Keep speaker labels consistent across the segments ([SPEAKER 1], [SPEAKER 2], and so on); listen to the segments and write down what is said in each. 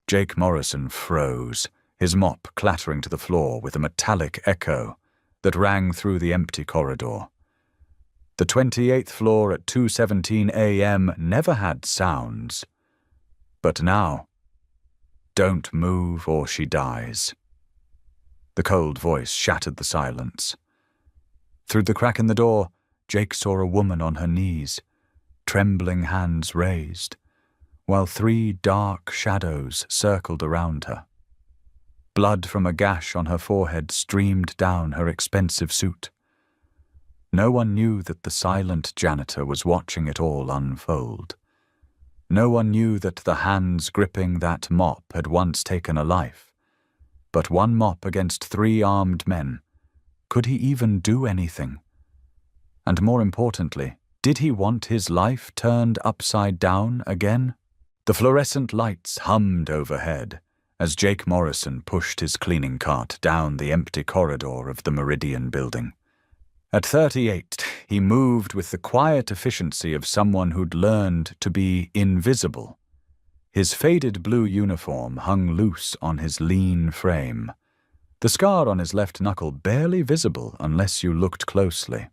[SPEAKER 1] Jake Morrison froze, his mop clattering to the floor with a metallic echo that rang through the empty corridor. The 28th floor at 2:17 a.m. never had sounds. But now, don't move or she dies. The cold voice shattered the silence. Through the crack in the door, Jake saw a woman on her knees, trembling hands raised, while 3 dark shadows circled around her. Blood from a gash on her forehead streamed down her expensive suit. No one knew that the silent janitor was watching it all unfold. No one knew that the hands gripping that mop had once taken a life. But one mop against 3 armed men. Could he even do anything? And more importantly, did he want his life turned upside down again? The fluorescent lights hummed overhead as Jake Morrison pushed his cleaning cart down the empty corridor of the Meridian building. At 38, he moved with the quiet efficiency of someone who'd learned to be invisible. His faded blue uniform hung loose on his lean frame, the scar on his left knuckle barely visible unless you looked closely.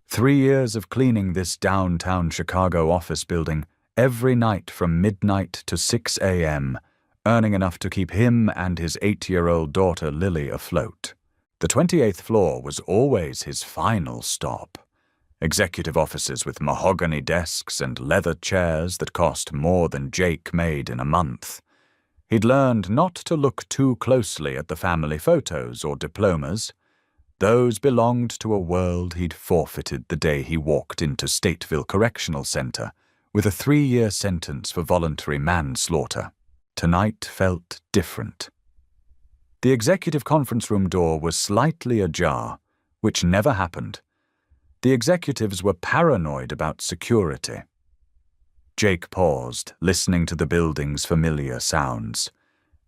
[SPEAKER 1] 3 years of cleaning this downtown Chicago office building every night from midnight to 6 a.m., earning enough to keep him and his 8-year-old daughter Lily afloat. The 28th floor was always his final stop. Executive offices with mahogany desks and leather chairs that cost more than Jake made in a month. He'd learned not to look too closely at the family photos or diplomas. Those belonged to a world he'd forfeited the day he walked into Stateville Correctional Center with a 3-year sentence for voluntary manslaughter. Tonight felt different. The executive conference room door was slightly ajar, which never happened. The executives were paranoid about security. Jake paused, listening to the building's familiar sounds.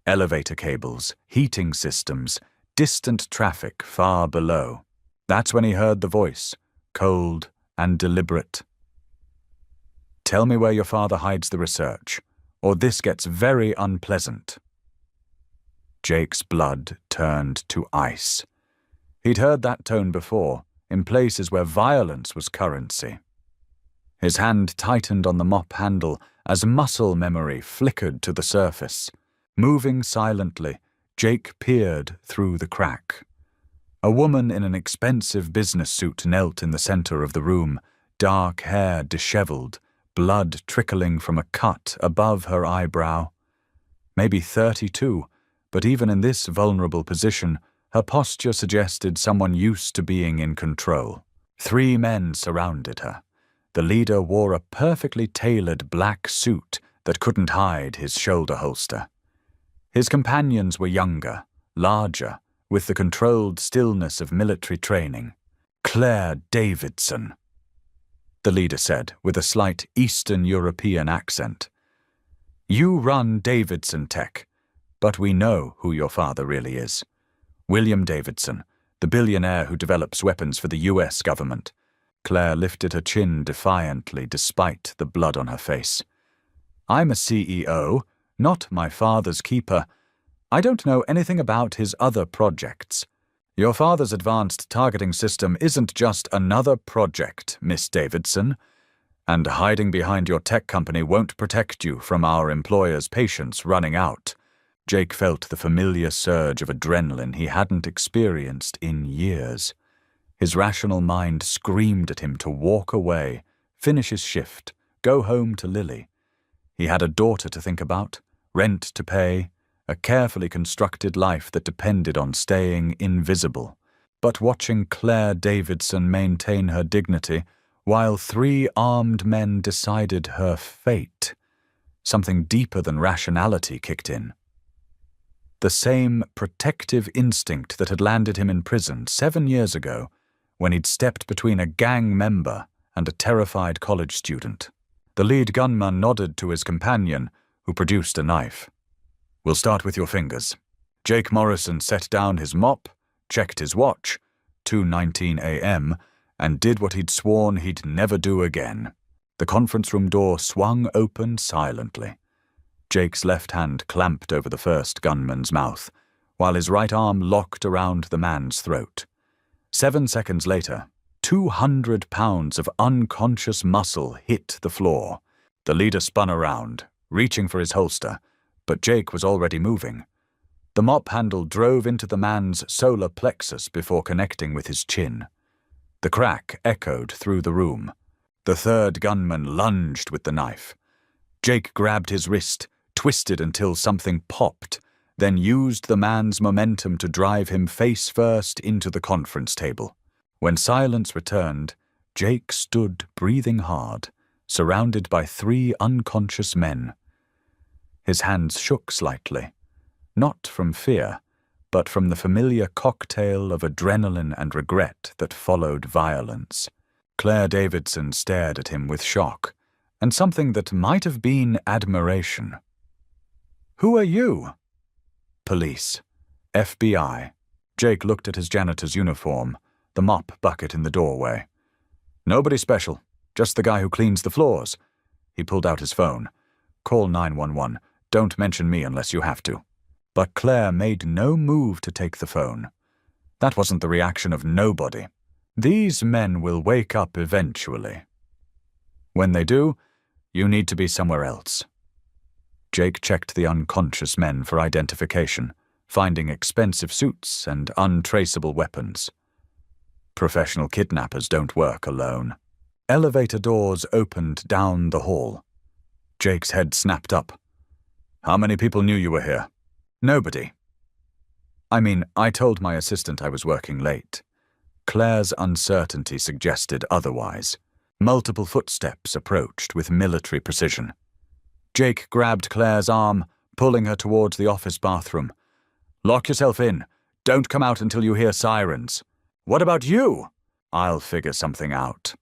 [SPEAKER 1] Elevator cables, heating systems, distant traffic far below. That's when he heard the voice, cold and deliberate. "Tell me where your father hides the research, or this gets very unpleasant." Jake's blood turned to ice. He'd heard that tone before, in places where violence was currency. His hand tightened on the mop handle as muscle memory flickered to the surface. Moving silently, Jake peered through the crack. A woman in an expensive business suit knelt in the center of the room, dark hair disheveled, blood trickling from a cut above her eyebrow. Maybe 32, but even in this vulnerable position, her posture suggested someone used to being in control. 3 men surrounded her. The leader wore a perfectly tailored black suit that couldn't hide his shoulder holster. His companions were younger, larger, with the controlled stillness of military training. "Claire Davidson," the leader said, with a slight Eastern European accent. "You run Davidson Tech, but we know who your father really is. William Davidson, the billionaire who develops weapons for the U.S. government." Claire lifted her chin defiantly despite the blood on her face. "I'm a CEO, not my father's keeper. I don't know anything about his other projects. Your father's advanced targeting system isn't just another project, Miss Davidson, and hiding behind your tech company won't protect you from our employer's patience running out." Jake felt the familiar surge of adrenaline he hadn't experienced in years. His rational mind screamed at him to walk away, finish his shift, go home to Lily. He had a daughter to think about, rent to pay, a carefully constructed life that depended on staying invisible. But watching Claire Davidson maintain her dignity while 3 armed men decided her fate, something deeper than rationality kicked in. The same protective instinct that had landed him in prison 7 years ago when he'd stepped between a gang member and a terrified college student. The lead gunman nodded to his companion, who produced a knife. "We'll start with your fingers." Jake Morrison set down his mop, checked his watch, 2:19 a.m., and did what he'd sworn he'd never do again. The conference room door swung open silently. Jake's left hand clamped over the first gunman's mouth, while his right arm locked around the man's throat. 7 seconds later, 200 pounds of unconscious muscle hit the floor. The leader spun around, reaching for his holster, but Jake was already moving. The mop handle drove into the man's solar plexus before connecting with his chin. The crack echoed through the room. The third gunman lunged with the knife. Jake grabbed his wrist, twisted until something popped, then used the man's momentum to drive him face first into the conference table. When silence returned, Jake stood breathing hard, surrounded by 3 unconscious men. His hands shook slightly, not from fear, but from the familiar cocktail of adrenaline and regret that followed violence. Claire Davidson stared at him with shock, and something that might have been admiration. "Who are you?" "Police. FBI." Jake looked at his janitor's uniform, the mop bucket in the doorway. "Nobody special, just the guy who cleans the floors." He pulled out his phone. "Call 911. Don't mention me unless you have to." But Claire made no move to take the phone. That wasn't the reaction of nobody. These men will wake up eventually. When they do, you need to be somewhere else. Jake checked the unconscious men for identification, finding expensive suits and untraceable weapons. Professional kidnappers don't work alone. Elevator doors opened down the hall. Jake's head snapped up. "How many people knew you were here?" "Nobody. I told my assistant I was working late." Claire's uncertainty suggested otherwise. Multiple footsteps approached with military precision. Jake grabbed Claire's arm, pulling her towards the office bathroom. "Lock yourself in. Don't come out until you hear sirens." "What about you?" "I'll figure something out."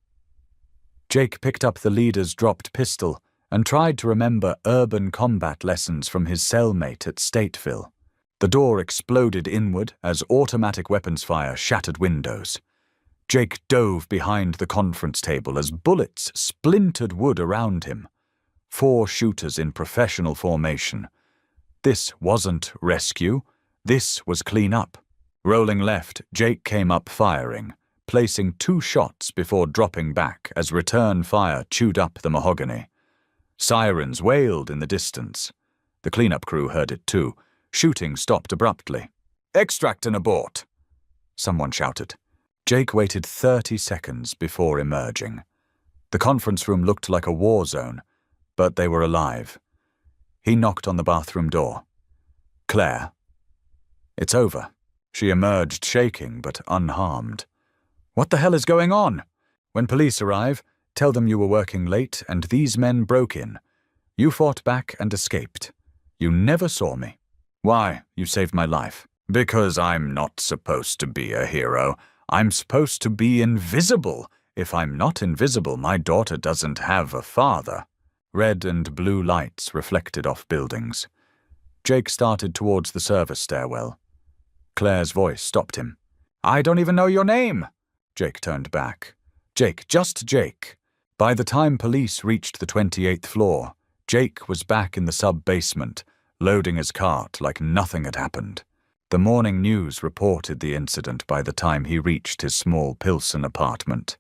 [SPEAKER 1] Jake picked up the leader's dropped pistol and tried to remember urban combat lessons from his cellmate at Stateville. The door exploded inward as automatic weapons fire shattered windows. Jake dove behind the conference table as bullets splintered wood around him. 4 shooters in professional formation. This wasn't rescue. This was clean-up. Rolling left, Jake came up firing, placing 2 shots before dropping back as return fire chewed up the mahogany. Sirens wailed in the distance. The cleanup crew heard it too. Shooting stopped abruptly. "Extract and abort!" someone shouted. Jake waited 30 seconds before emerging. The conference room looked like a war zone, but they were alive. He knocked on the bathroom door. "Claire." "It's over." She emerged shaking but unharmed. "What the hell is going on?" "When police arrive, tell them you were working late and these men broke in. You fought back and escaped. You never saw me." "Why? You saved my life." "Because I'm not supposed to be a hero. I'm supposed to be invisible. If I'm not invisible, my daughter doesn't have a father." Red and blue lights reflected off buildings. Jake started towards the service stairwell. Claire's voice stopped him. "I don't even know your name." Jake turned back. "Jake, just Jake." By the time police reached the 28th floor, Jake was back in the sub-basement, loading his cart like nothing had happened. The morning news reported the incident by the time he reached his small Pilsen apartment.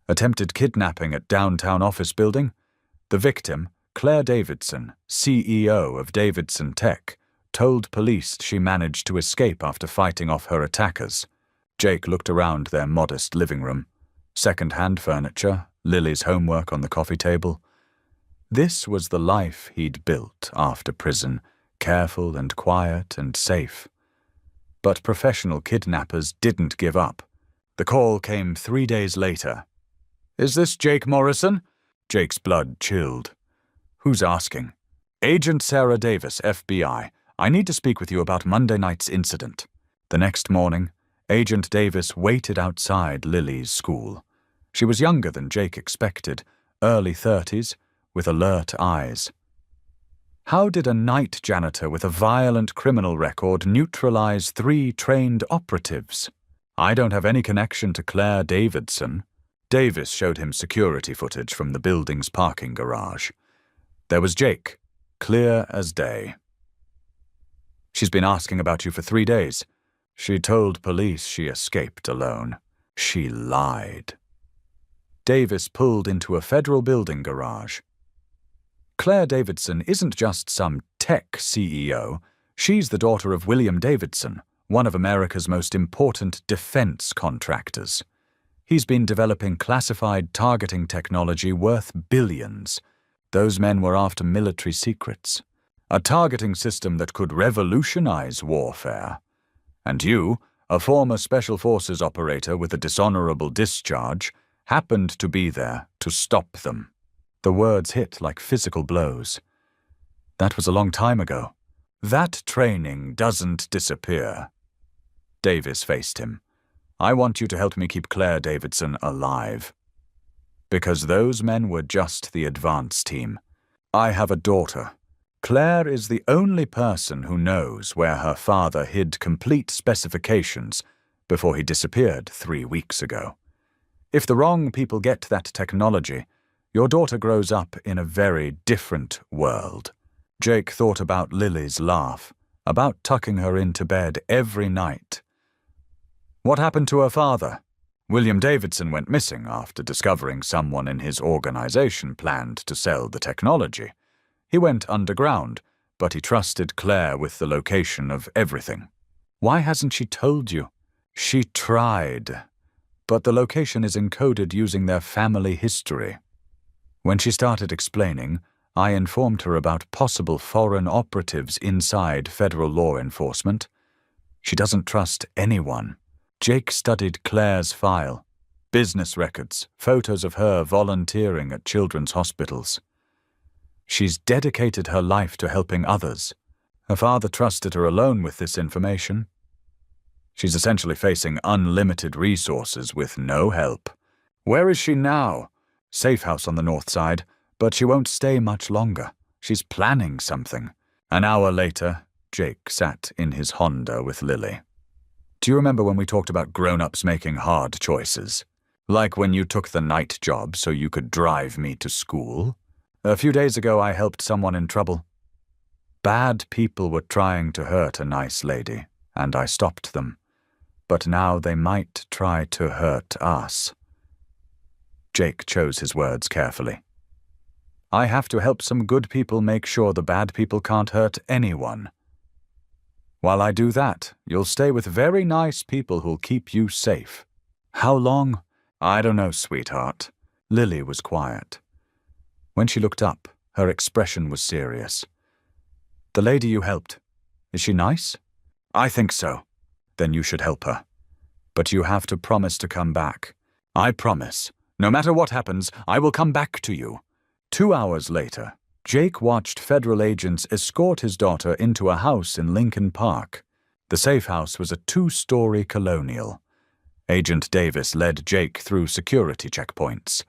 [SPEAKER 1] Attempted kidnapping at downtown office building? The victim, Claire Davidson, CEO of Davidson Tech, told police she managed to escape after fighting off her attackers. Jake looked around their modest living room. Second-hand furniture, Lily's homework on the coffee table. This was the life he'd built after prison, careful and quiet and safe. But professional kidnappers didn't give up. The call came 3 days later. "Is this Jake Morrison?" Jake's blood chilled. "Who's asking?" "Agent Sarah Davis, FBI. I need to speak with you about Monday night's incident." The next morning, Agent Davis waited outside Lily's school. She was younger than Jake expected, early 30s, with alert eyes. How did a night janitor with a violent criminal record neutralize 3 trained operatives? "I don't have any connection to Claire Davidson." Davis showed him security footage from the building's parking garage. There was Jake, clear as day. She's been asking about you for 3 days. She told police she escaped alone. She lied. Davis pulled into a federal building garage. Claire Davidson isn't just some tech CEO. She's the daughter of William Davidson, one of America's most important defense contractors. He's been developing classified targeting technology worth billions. Those men were after military secrets. A targeting system that could revolutionize warfare. And you, a former Special Forces operator with a dishonorable discharge, happened to be there to stop them. The words hit like physical blows. That was a long time ago. That training doesn't disappear. Davis faced him. I want you to help me keep Claire Davidson alive. Because those men were just the advance team. I have a daughter. Claire is the only person who knows where her father hid complete specifications before he disappeared 3 weeks ago. If the wrong people get that technology, your daughter grows up in a very different world. Jake thought about Lily's laugh, about tucking her into bed every night. What happened to her father? William Davidson went missing after discovering someone in his organization planned to sell the technology. He went underground, but he trusted Claire with the location of everything. Why hasn't she told you? She tried, but the location is encoded using their family history. When she started explaining, I informed her about possible foreign operatives inside federal law enforcement. She doesn't trust anyone. Jake studied Claire's file, business records, photos of her volunteering at children's hospitals. She's dedicated her life to helping others. Her father trusted her alone with this information. She's essentially facing unlimited resources with no help. Where is she now? Safe house on the north side, but she won't stay much longer. She's planning something. An hour later, Jake sat in his Honda with Lily. Do you remember when we talked about grown-ups making hard choices? Like when you took the night job so you could drive me to school? A few days ago I helped someone in trouble. Bad people were trying to hurt a nice lady, and I stopped them. But now they might try to hurt us. Jake chose his words carefully. I have to help some good people make sure the bad people can't hurt anyone. While I do that, you'll stay with very nice people who'll keep you safe. How long? I don't know, sweetheart. Lily was quiet. When she looked up, her expression was serious. The lady you helped, is she nice? I think so. Then you should help her. But you have to promise to come back. I promise. No matter what happens, I will come back to you. 2 hours later, Jake watched federal agents escort his daughter into a house in Lincoln Park. The safe house was a 2-story colonial. Agent Davis led Jake through security checkpoints.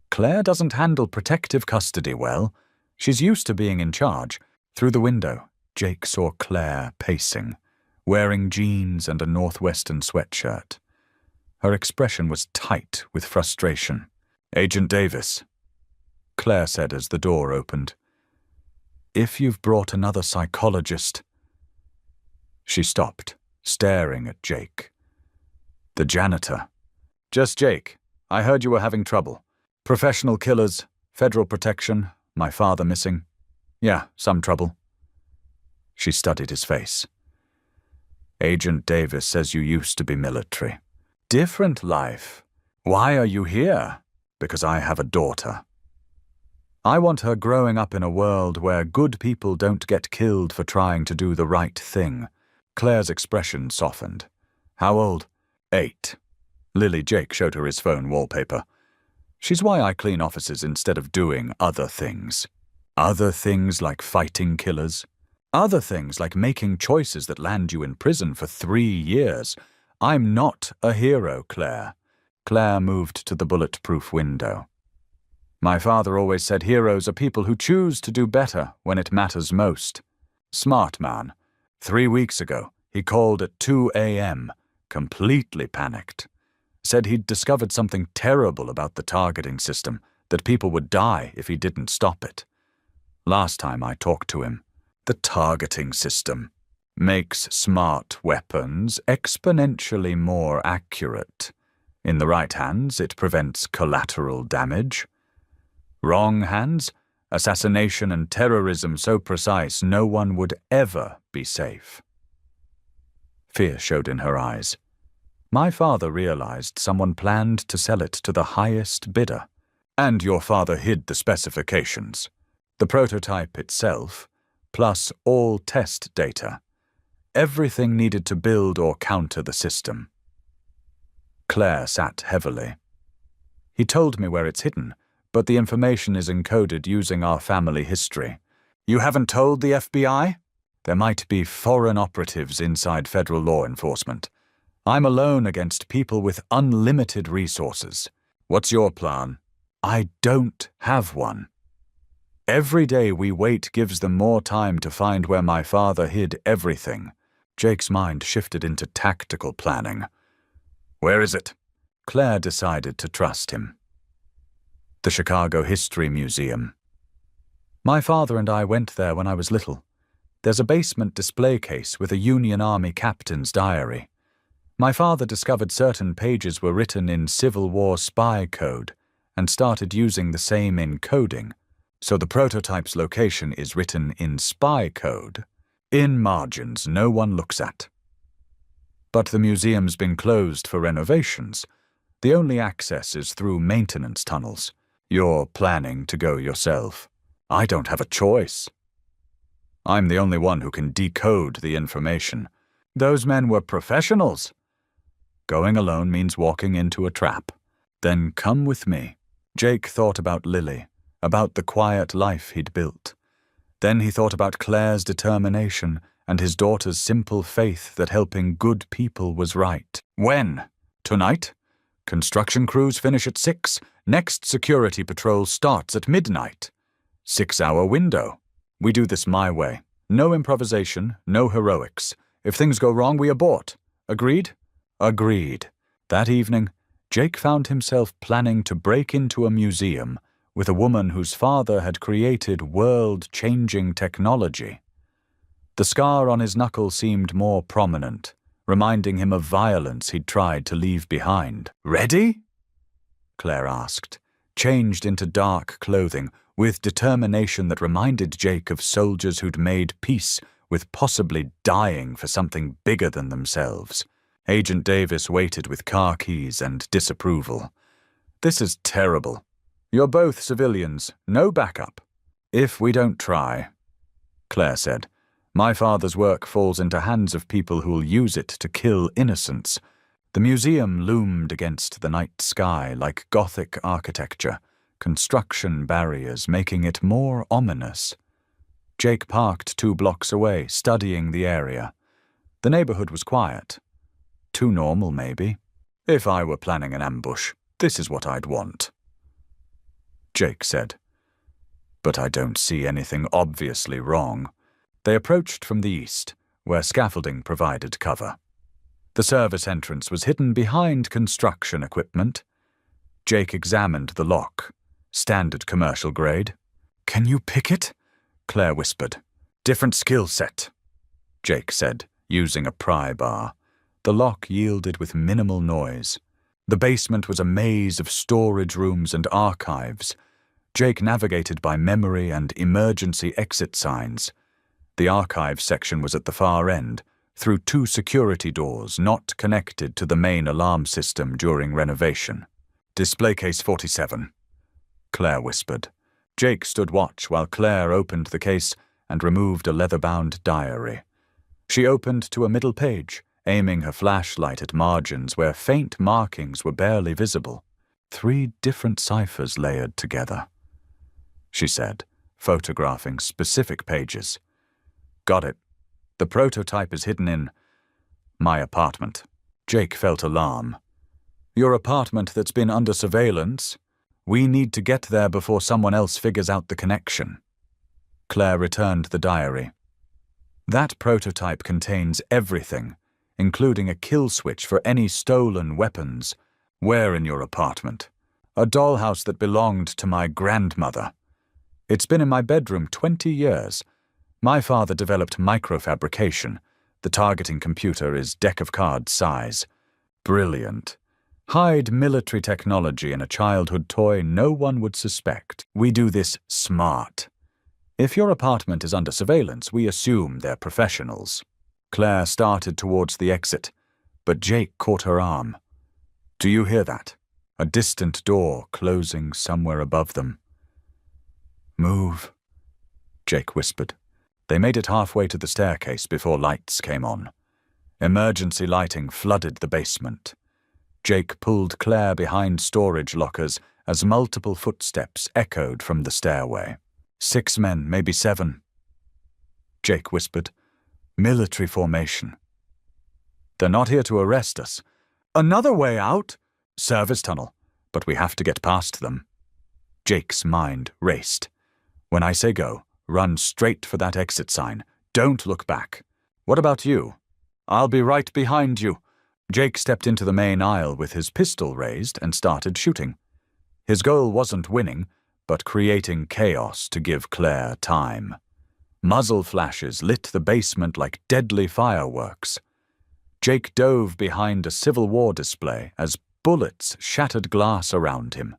[SPEAKER 1] Claire doesn't handle protective custody well. She's used to being in charge. Through the window, Jake saw Claire pacing, wearing jeans and a Northwestern sweatshirt. Her expression was tight with frustration. Agent Davis, Claire said as the door opened. If you've brought another psychologist... She stopped, staring at Jake. The janitor. Just Jake. I heard you were having trouble. Professional killers, federal protection, my father missing. Yeah, some trouble. She studied his face. Agent Davis says you used to be military. Different life. Why are you here? Because I have a daughter. I want her growing up in a world where good people don't get killed for trying to do the right thing. Claire's expression softened. How old? 8. Lily Jake showed her his phone wallpaper. She's why I clean offices instead of doing other things. Other things like fighting killers. Other things like making choices that land you in prison for 3 years. I'm not a hero, Claire. Claire moved to the bulletproof window. My father always said heroes are people who choose to do better when it matters most. Smart man. 3 weeks ago, he called at 2 a.m., completely panicked. Said he'd discovered something terrible about the targeting system, that people would die if he didn't stop it. last time I talked to him. The targeting system makes smart weapons exponentially more accurate. In the right hands, it prevents collateral damage. Wrong hands, assassination and terrorism so precise no one would ever be safe. Fear showed in her eyes. My father realized someone planned to sell it to the highest bidder. And your father hid the specifications. The prototype itself, plus all test data. Everything needed to build or counter the system. Claire sat heavily. He told me where it's hidden, but the information is encoded using our family history. You haven't told the FBI? There might be foreign operatives inside federal law enforcement. I'm alone against people with unlimited resources. What's your plan? I don't have one. Every day we wait gives them more time to find where my father hid everything. Jake's mind shifted into tactical planning. Where is it? Claire decided to trust him. The Chicago History Museum. My father and I went there when I was little. There's a basement display case with a Union Army captain's diary. My father discovered certain pages were written in Civil War spy code and started using the same encoding, so the prototype's location is written in spy code, in margins no one looks at. But the museum's been closed for renovations. The only access is through maintenance tunnels. You're planning to go yourself. I don't have a choice. I'm the only one who can decode the information. Those men were professionals. Going alone means walking into a trap. Then come with me. Jake thought about Lily, about the quiet life he'd built. Then he thought about Claire's determination and his daughter's simple faith that helping good people was right. When? Tonight? Construction crews finish at 6. Next security patrol starts at midnight. 6-hour window. We do this my way. No improvisation, no heroics. If things go wrong, we abort. Agreed? Agreed. That evening, Jake found himself planning to break into a museum with a woman whose father had created world-changing technology. The scar on his knuckle seemed more prominent, reminding him of violence he'd tried to leave behind. Ready? Claire asked, changed into dark clothing, with determination that reminded Jake of soldiers who'd made peace with possibly dying for something bigger than themselves. Agent Davis waited with car keys and disapproval. This is terrible. You're both civilians, no backup. If we don't try, Claire said, my father's work falls into hands of people who'll use it to kill innocents. The museum loomed against the night sky like Gothic architecture, construction barriers making it more ominous. Jake parked 2 blocks away, studying the area. The neighborhood was quiet. Too normal, maybe. If I were planning an ambush, this is what I'd want. Jake said. But I don't see anything obviously wrong. They approached from the east, where scaffolding provided cover. The service entrance was hidden behind construction equipment. Jake examined the lock. Standard commercial grade. Can you pick it? Claire whispered. Different skill set, Jake said, using a pry bar. The lock yielded with minimal noise. The basement was a maze of storage rooms and archives. Jake navigated by memory and emergency exit signs. The archives section was at the far end, through 2 security doors not connected to the main alarm system during renovation. Display case 47, Claire whispered. Jake stood watch while Claire opened the case and removed a leather-bound diary. She opened to a middle page, aiming her flashlight at margins where faint markings were barely visible. 3 different ciphers layered together, she said, photographing specific pages. Got it. The prototype is hidden in my apartment. Jake felt alarm. Your apartment that's been under surveillance? We need to get there before someone else figures out the connection. Claire returned the diary. That prototype contains everything, including a kill switch for any stolen weapons. Where in your apartment? A dollhouse that belonged to my grandmother. It's been in my bedroom 20 years. My father developed microfabrication. The targeting computer is deck of cards size. Brilliant. Hide military technology in a childhood toy no one would suspect. We do this smart. If your apartment is under surveillance, we assume they're professionals. Claire started towards the exit, but Jake caught her arm. Do you hear that? A distant door closing somewhere above them. Move, Jake whispered. They made it halfway to the staircase before lights came on. Emergency lighting flooded the basement. Jake pulled Claire behind storage lockers as multiple footsteps echoed from the stairway. 6 men, maybe 7. Jake whispered. Military formation. They're not here to arrest us. Another way out? Service tunnel, but we have to get past them. Jake's mind raced. When I say go, run straight for that exit sign. Don't look back. What about you? I'll be right behind you. Jake stepped into the main aisle with his pistol raised and started shooting. His goal wasn't winning, but creating chaos to give Claire time. Muzzle flashes lit the basement like deadly fireworks. Jake dove behind a Civil War display as bullets shattered glass around him.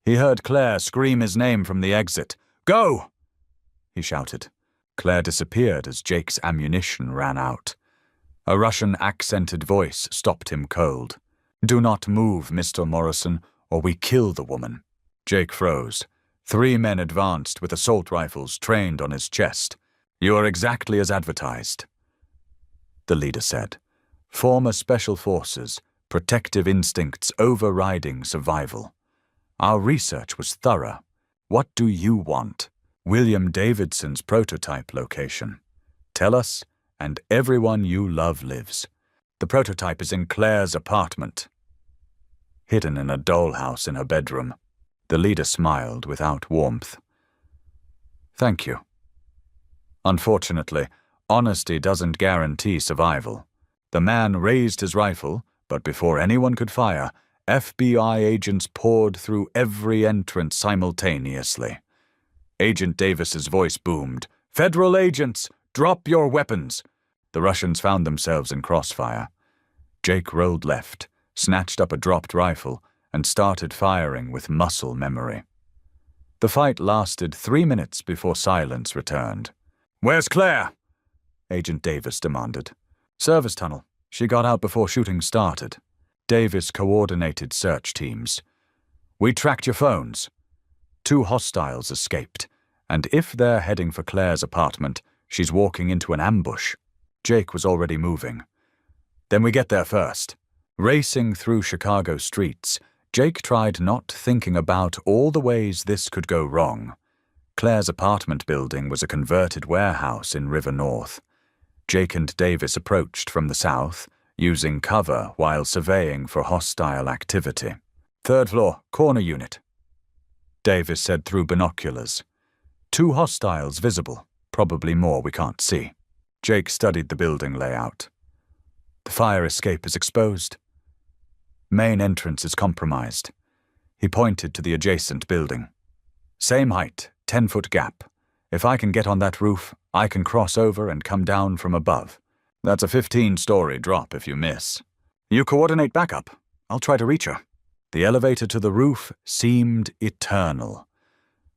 [SPEAKER 1] He heard Claire scream his name from the exit. Go! He shouted. Claire disappeared as Jake's ammunition ran out. A Russian-accented voice stopped him cold. Do not move, Mr. Morrison, or we kill the woman. Jake froze. 3 men advanced with assault rifles trained on his chest. You are exactly as advertised. The leader said. Former special forces, protective instincts overriding survival. Our research was thorough. What do you want? William Davidson's prototype location. Tell us, and everyone you love lives. The prototype is in Claire's apartment. Hidden in a dollhouse in her bedroom. The leader smiled without warmth. Thank you. Unfortunately, honesty doesn't guarantee survival. The man raised his rifle, but before anyone could fire, FBI agents poured through every entrance simultaneously. Agent Davis's voice boomed. Federal agents! Drop your weapons! The Russians found themselves in crossfire. Jake rolled left, snatched up a dropped rifle, and started firing with muscle memory. The fight lasted 3 minutes before silence returned. Where's Claire? Agent Davis demanded. Service tunnel. She got out before shooting started. Davis coordinated search teams. We tracked your phones. 2 hostiles escaped, and if they're heading for Claire's apartment, she's walking into an ambush. Jake was already moving. Then we get there first. Racing through Chicago streets, Jake tried not thinking about all the ways this could go wrong. Claire's apartment building was a converted warehouse in River North. Jake and Davis approached from the south, using cover while surveying for hostile activity. 3rd floor, corner unit. Davis said through binoculars. 2 hostiles visible, probably more we can't see. Jake studied the building layout. The fire escape is exposed. Main entrance is compromised. He pointed to the adjacent building. Same height, 10-foot gap. If I can get on that roof, I can cross over and come down from above. That's a 15-story drop if you miss. You coordinate backup. I'll try to reach her. The elevator to the roof seemed eternal.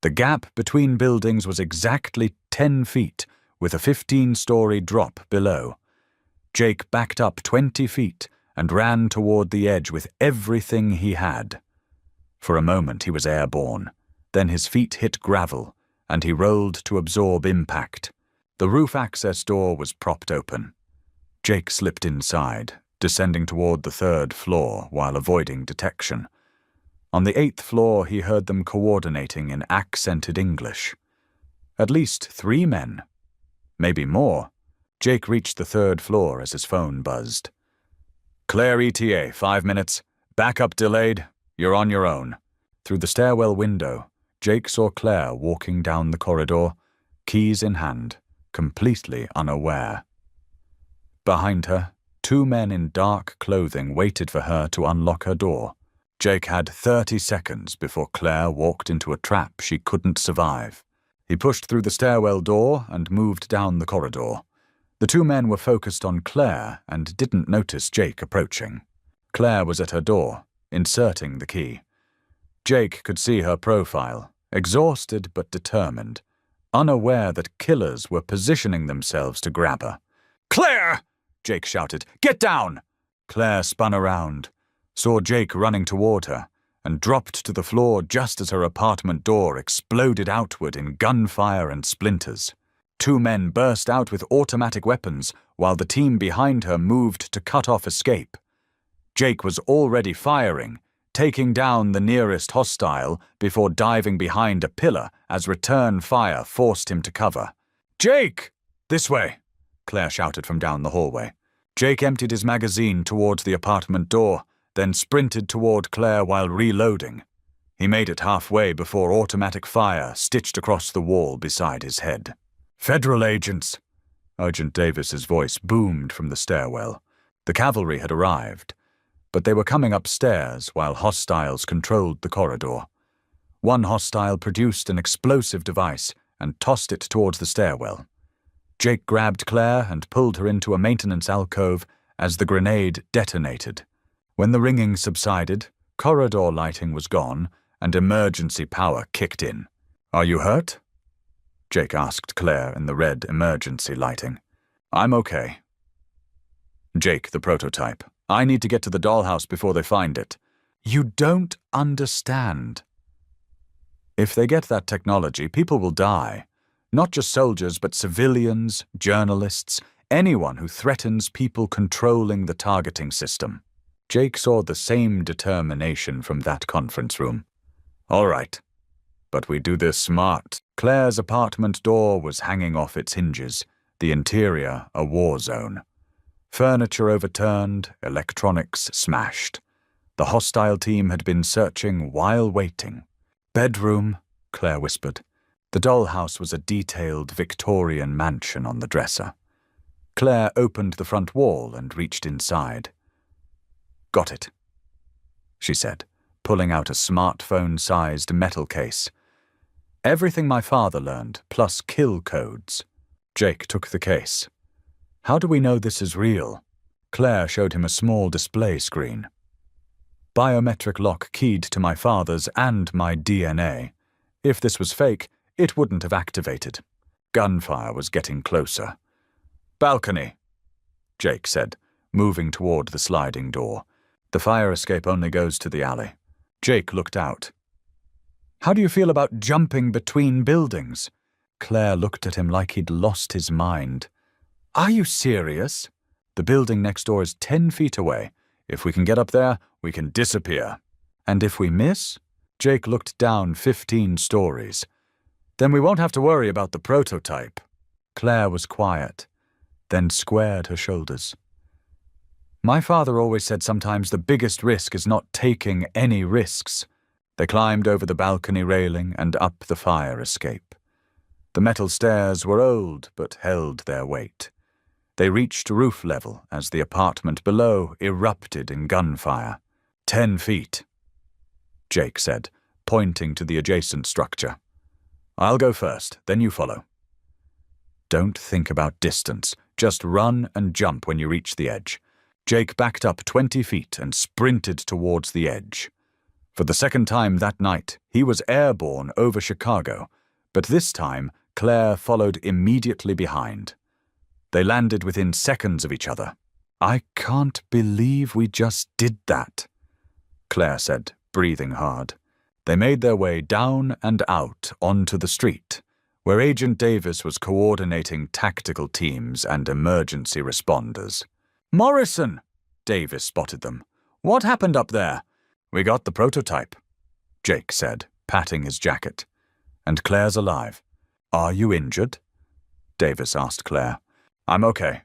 [SPEAKER 1] The gap between buildings was exactly 10 feet, with a 15-story drop below. Jake backed up 20 feet and ran toward the edge with everything he had. For a moment he was airborne. Then his feet hit gravel, and he rolled to absorb impact. The roof access door was propped open. Jake slipped inside, descending toward the 3rd floor while avoiding detection. On the 8th floor he heard them coordinating in accented English. At least 3 men. Maybe more. Jake reached the 3rd floor as his phone buzzed. Claire ETA, 5 minutes. Backup delayed. You're on your own. Through the stairwell window, Jake saw Claire walking down the corridor, keys in hand, completely unaware. Behind her, 2 men in dark clothing waited for her to unlock her door. Jake had 30 seconds before Claire walked into a trap she couldn't survive. He pushed through the stairwell door and moved down the corridor. The two men were focused on Claire and didn't notice Jake approaching. Claire was at her door, inserting the key. Jake could see her profile, exhausted but determined, unaware that killers were positioning themselves to grab her. "Claire!" Jake shouted. "Get down!" Claire spun around, saw Jake running toward her, and dropped to the floor just as her apartment door exploded outward in gunfire and splinters. Two men burst out with automatic weapons while the team behind her moved to cut off escape. Jake was already firing, taking down the nearest hostile before diving behind a pillar as return fire forced him to cover. "Jake! This way!" Claire shouted from down the hallway. Jake emptied his magazine towards the apartment door, then sprinted toward Claire while reloading. He made it halfway before automatic fire stitched across the wall beside his head. "Federal agents!" Agent Davis's voice boomed from the stairwell. The cavalry had arrived, but they were coming upstairs while hostiles controlled the corridor. One hostile produced an explosive device and tossed it towards the stairwell. Jake grabbed Claire and pulled her into a maintenance alcove as the grenade detonated. When the ringing subsided, corridor lighting was gone and emergency power kicked in. "Are you hurt?" Jake asked Claire in the red emergency lighting. "I'm okay." "Jake, the prototype. I need to get to the dollhouse before they find it." "You don't understand. If they get that technology, people will die. Not just soldiers, but civilians, journalists, anyone who threatens people controlling the targeting system." Jake saw the same determination from that conference room. "All right. But we do this smart." Claire's apartment door was hanging off its hinges, the interior a war zone. Furniture overturned, electronics smashed. The hostile team had been searching while waiting. "Bedroom," Claire whispered. The dollhouse was a detailed Victorian mansion on the dresser. Claire opened the front wall and reached inside. "Got it," she said, pulling out a smartphone-sized metal case. "Everything my father learned, plus kill codes." Jake took the case. "How do we know this is real?" Claire showed him a small display screen. "Biometric lock keyed to my father's and my DNA. If this was fake, it wouldn't have activated." Gunfire was getting closer. "Balcony," Jake said, moving toward the sliding door. "The fire escape only goes to the alley." Jake looked out. "How do you feel about jumping between buildings?" Claire looked at him like he'd lost his mind. "Are you serious? The building next door is 10 feet away. If we can get up there, we can disappear." "And if we miss?" Jake looked down 15 stories. "Then we won't have to worry about the prototype." Claire was quiet, then squared her shoulders. "My father always said sometimes the biggest risk is not taking any risks." They climbed over the balcony railing and up the fire escape. The metal stairs were old but held their weight. They reached roof level as the apartment below erupted in gunfire. 10 feet, Jake said, pointing to the adjacent structure. "I'll go first, then you follow." "Don't think about distance. Just run and jump when you reach the edge." Jake backed up 20 feet and sprinted towards the edge. For the second time that night, he was airborne over Chicago, but this time Claire followed immediately behind. They landed within seconds of each other. "I can't believe we just did that," Claire said, breathing hard. They made their way down and out onto the street, where Agent Davis was coordinating tactical teams and emergency responders. "Morrison!" Davis spotted them. "What happened up there?" "We got the prototype," Jake said, patting his jacket. "And Claire's alive." "Are you injured?" Davis asked Claire. "I'm okay.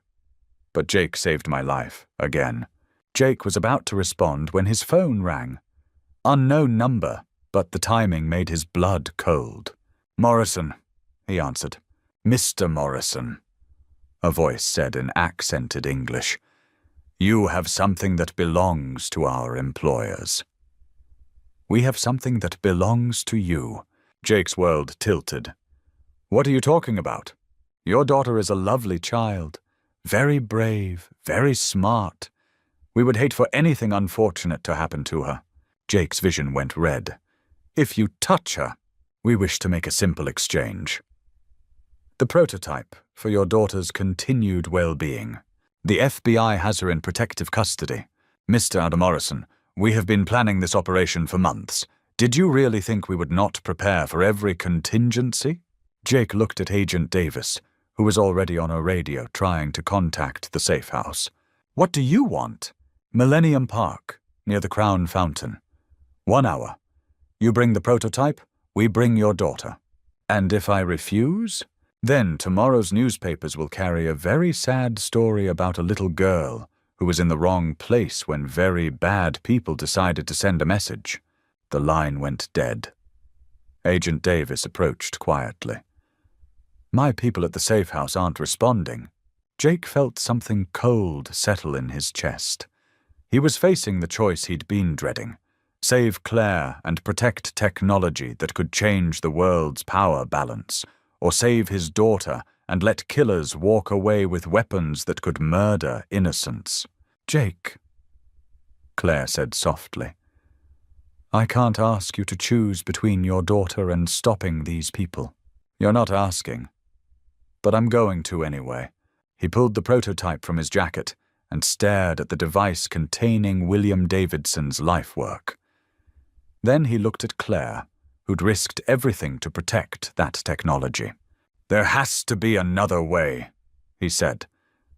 [SPEAKER 1] But Jake saved my life, again." Jake was about to respond when his phone rang. Unknown number, but the timing made his blood cold. "Morrison," he answered. "Mr. Morrison," a voice said in accented English. "You have something that belongs to our employers." "We have something that belongs to you." Jake's world tilted. What are you talking about? Your daughter is a lovely child. Very brave, very smart. We would hate for anything unfortunate to happen to her. Jake's vision went red. If you touch her, we wish to make a simple exchange. The prototype for your daughter's continued well-being. The FBI has her in protective custody. Mr. Morrison, we have been planning this operation for months. Did you really think we would not prepare for every contingency? Jake looked at Agent Davis, who was already on a radio trying to contact the safe house. What do you want? Millennium Park, near the Crown Fountain. 1 hour. You bring the prototype, we bring your daughter. And if I refuse, then tomorrow's newspapers will carry a very sad story about a little girl who was in the wrong place when very bad people decided to send a message. The line went dead. Agent Davis approached quietly. My people at the safe house aren't responding. Jake felt something cold settle in his chest. He was facing the choice he'd been dreading. Save Claire and protect technology that could change the world's power balance, or save his daughter and let killers walk away with weapons that could murder innocents. Jake, Claire said softly, I can't ask you to choose between your daughter and stopping these people. You're not asking. But I'm going to anyway. He pulled the prototype from his jacket and stared at the device containing William Davidson's life work. Then he looked at Claire, who'd risked everything to protect that technology. There has to be another way, he said.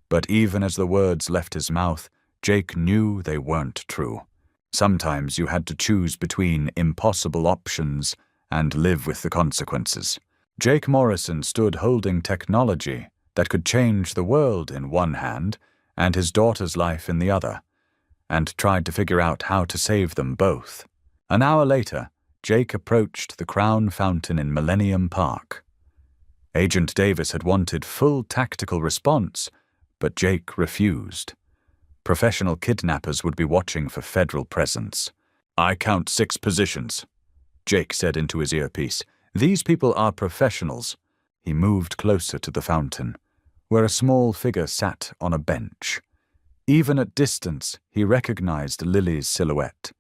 [SPEAKER 1] But even as the words left his mouth, Jake knew they weren't true. Sometimes you had to choose between impossible options and live with the consequences. Jake Morrison stood holding technology that could change the world in one hand and his daughter's life in the other, and tried to figure out how to save them both. An hour later, Jake approached the Crown Fountain in Millennium Park. Agent Davis had wanted full tactical response, but Jake refused. Professional kidnappers would be watching for federal presence. I count 6 positions, Jake said into his earpiece. These people are professionals. He moved closer to the fountain, where a small figure sat on a bench. Even at distance, he recognized Lily's silhouette.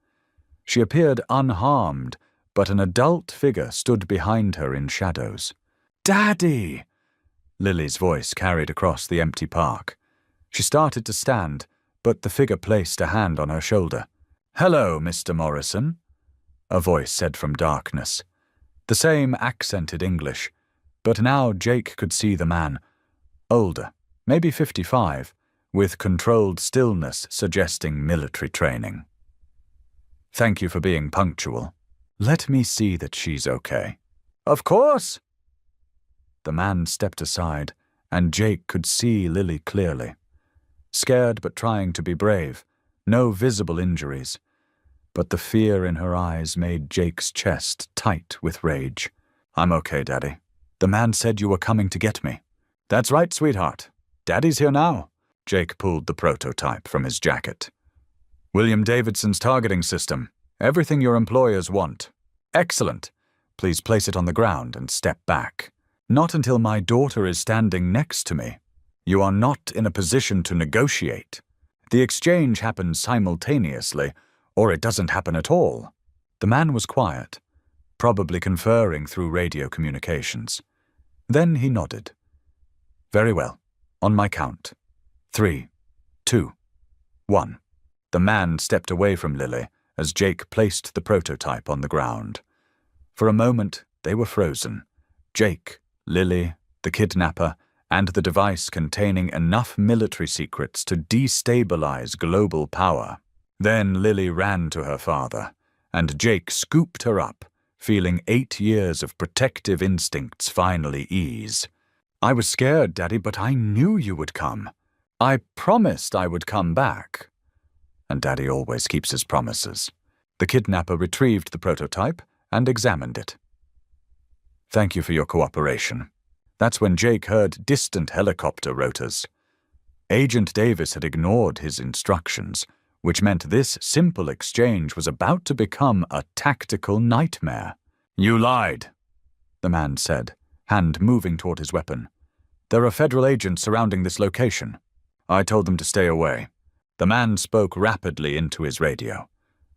[SPEAKER 1] She appeared unharmed, but an adult figure stood behind her in shadows. Daddy! Lily's voice carried across the empty park. She started to stand, but the figure placed a hand on her shoulder. Hello, Mr. Morrison, a voice said from darkness. The same accented English, but now Jake could see the man, older, maybe 55, with controlled stillness suggesting military training. Thank you for being punctual. Let me see that she's okay. Of course! The man stepped aside, and Jake could see Lily clearly. Scared but trying to be brave, no visible injuries. But the fear in her eyes made Jake's chest tight with rage. I'm okay, Daddy. The man said you were coming to get me. That's right, sweetheart. Daddy's here now. Jake pulled the prototype from his jacket. William Davidson's targeting system. Everything your employers want. Excellent. Please place it on the ground and step back. Not until my daughter is standing next to me. You are not in a position to negotiate. The exchange happens simultaneously, or it doesn't happen at all. The man was quiet, probably conferring through radio communications. Then he nodded. Very well. On my count. 3, 2, 1. The man stepped away from Lily as Jake placed the prototype on the ground. For a moment, they were frozen. Jake, Lily, the kidnapper, and the device containing enough military secrets to destabilize global power. Then Lily ran to her father, and Jake scooped her up, feeling 8 years of protective instincts finally ease. I was scared, Daddy, but I knew you would come. I promised I would come back. And Daddy always keeps his promises. The kidnapper retrieved the prototype and examined it. Thank you for your cooperation. That's when Jake heard distant helicopter rotors. Agent Davis had ignored his instructions, which meant this simple exchange was about to become a tactical nightmare. You lied, the man said, hand moving toward his weapon. "There are federal agents surrounding this location. I told them to stay away." The man spoke rapidly into his radio.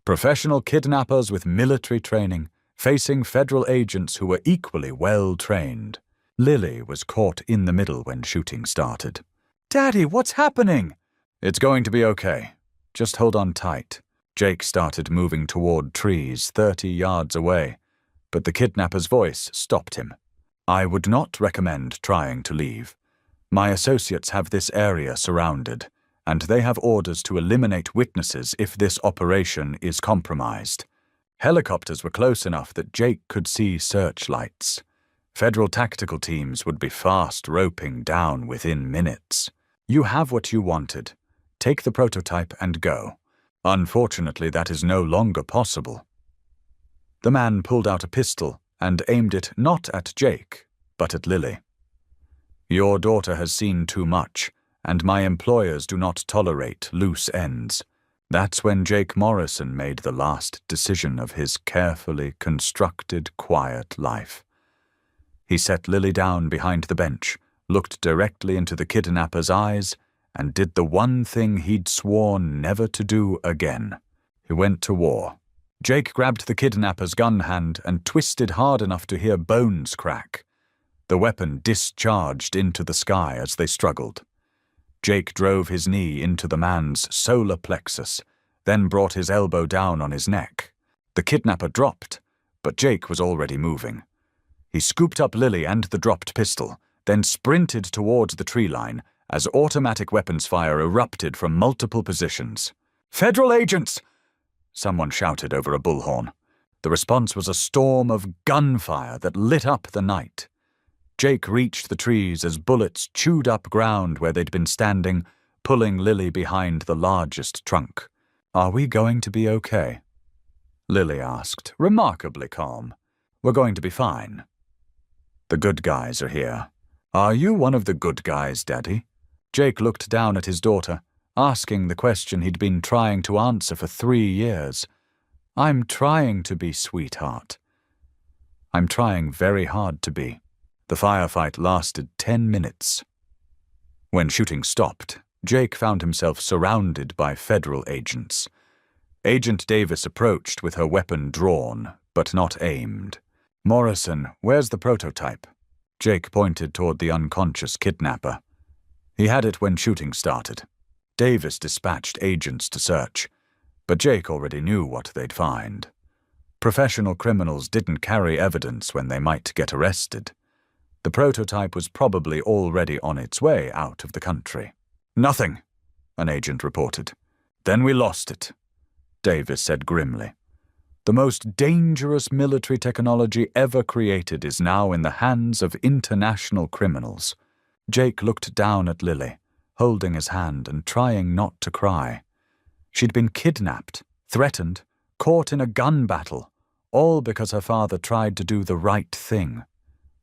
[SPEAKER 1] Professional kidnappers with military training, facing federal agents who were equally well trained. Lily was caught in the middle when shooting started. "Daddy, what's happening?" "It's going to be okay. Just hold on tight." Jake started moving toward trees 30 yards away, but the kidnapper's voice stopped him. "I would not recommend trying to leave. My associates have this area surrounded, and they have orders to eliminate witnesses if this operation is compromised." Helicopters were close enough that Jake could see searchlights. Federal tactical teams would be fast roping down within minutes. "You have what you wanted. Take the prototype and go. Unfortunately, that is no longer possible." The man pulled out a pistol and aimed it not at Jake, but at Lily. "Your daughter has seen too much, and my employers do not tolerate loose ends." That's when Jake Morrison made the last decision of his carefully constructed, quiet life. He set Lily down behind the bench, looked directly into the kidnapper's eyes, and did the one thing he'd sworn never to do again. He went to war. Jake grabbed the kidnapper's gun hand and twisted hard enough to hear bones crack. The weapon discharged into the sky as they struggled. Jake drove his knee into the man's solar plexus, then brought his elbow down on his neck. The kidnapper dropped, but Jake was already moving. He scooped up Lily and the dropped pistol, then sprinted towards the tree line as automatic weapons fire erupted from multiple positions. "Federal agents!" someone shouted over a bullhorn. The response was a storm of gunfire that lit up the night. Jake reached the trees as bullets chewed up ground where they'd been standing, pulling Lily behind the largest trunk. "Are we going to be okay?" Lily asked, remarkably calm. "We're going to be fine. The good guys are here." "Are you one of the good guys, Daddy?" Jake looked down at his daughter, asking the question he'd been trying to answer for 3 years. "I'm trying to be, sweetheart. I'm trying very hard to be." The firefight lasted 10 minutes. When shooting stopped, Jake found himself surrounded by federal agents. Agent Davis approached with her weapon drawn, but not aimed. "Morrison, where's the prototype?" Jake pointed toward the unconscious kidnapper. He had it when shooting started. Davis dispatched agents to search, but Jake already knew what they'd find. Professional criminals didn't carry evidence when they might get arrested. The prototype was probably already on its way out of the country. "Nothing," an agent reported. "Then we lost it," Davis said grimly. "The most dangerous military technology ever created is now in the hands of international criminals." Jake looked down at Lily, holding his hand and trying not to cry. She'd been kidnapped, threatened, caught in a gun battle, all because her father tried to do the right thing.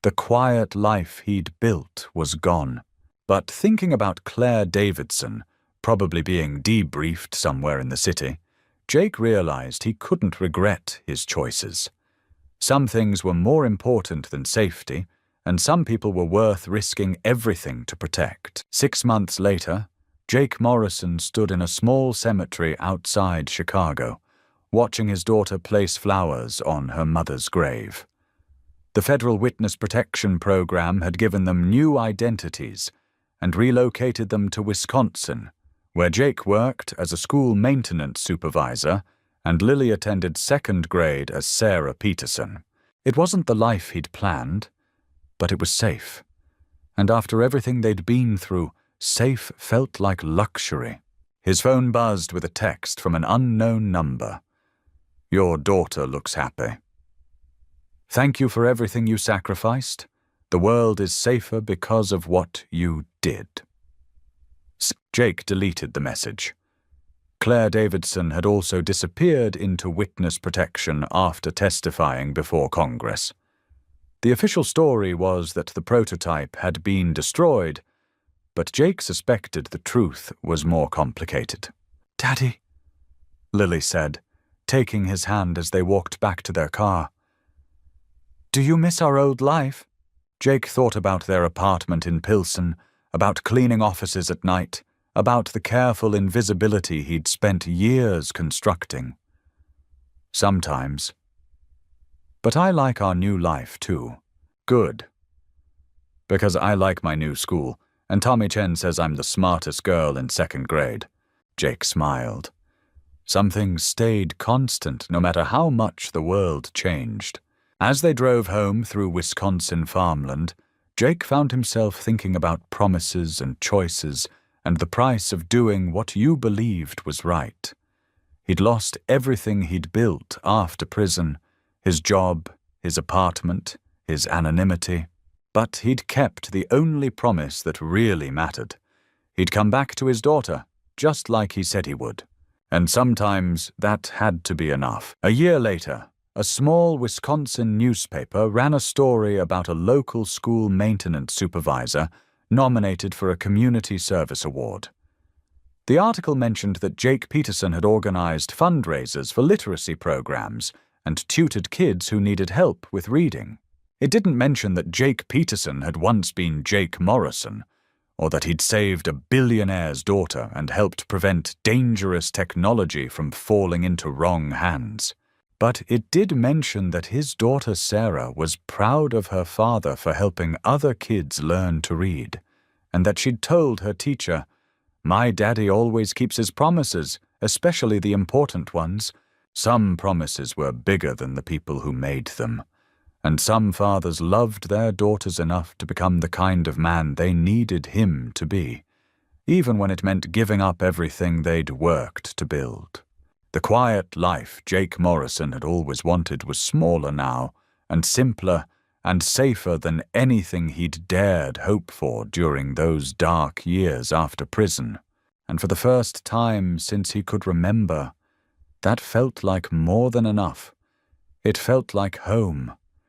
[SPEAKER 1] The quiet life he'd built was gone. But thinking about Claire Davidson, probably being debriefed somewhere in the city, Jake realized he couldn't regret his choices. Some things were more important than safety, and some people were worth risking everything to protect. 6 months later, Jake Morrison stood in a small cemetery outside Chicago, watching his daughter place flowers on her mother's grave. The Federal Witness Protection Program had given them new identities and relocated them to Wisconsin, where Jake worked as a school maintenance supervisor and Lily attended 2nd grade as Sarah Peterson. It wasn't the life he'd planned, but it was safe. And after everything they'd been through, safe felt like luxury. His phone buzzed with a text from an unknown number. "Your daughter looks happy. Thank you for everything you sacrificed. The world is safer because of what you did." Jake deleted the message. Claire Davidson had also disappeared into witness protection after testifying before Congress. The official story was that the prototype had been destroyed, but Jake suspected the truth was more complicated. "Daddy," Lily said, taking his hand as they walked back to their car. "Do you miss our old life?" Jake thought about their apartment in Pilsen, about cleaning offices at night, about the careful invisibility he'd spent years constructing. Sometimes. But I like our new life, too. Good. Because I like my new school, and Tommy Chen says I'm the smartest girl in 2nd grade. Jake smiled. Some things stayed constant no matter how much the world changed. As they drove home through Wisconsin farmland, Jake found himself thinking about promises and choices and the price of doing what you believed was right. He'd lost everything he'd built after prison, his job, his apartment, his anonymity. But he'd kept the only promise that really mattered. He'd come back to his daughter, just like he said he would. And sometimes that had to be enough. A year later, a small Wisconsin newspaper ran a story about a local school maintenance supervisor nominated for a community service award. The article mentioned that Jake Peterson had organized fundraisers for literacy programs and tutored kids who needed help with reading. It didn't mention that Jake Peterson had once been Jake Morrison, or that he'd saved a billionaire's daughter and helped prevent dangerous technology from falling into wrong hands. But it did mention that his daughter Sarah was proud of her father for helping other kids learn to read, and that she'd told her teacher, "My daddy always keeps his promises, especially the important ones. Some promises were bigger than the people who made them. And some fathers loved their daughters enough to become the kind of man they needed him to be, even when it meant giving up everything they'd worked to build." The quiet life Jake Morrison had always wanted was smaller now, and simpler, and safer than anything he'd dared hope for during those dark years after prison. And for the first time since he could remember, that felt like more than enough. It felt like home.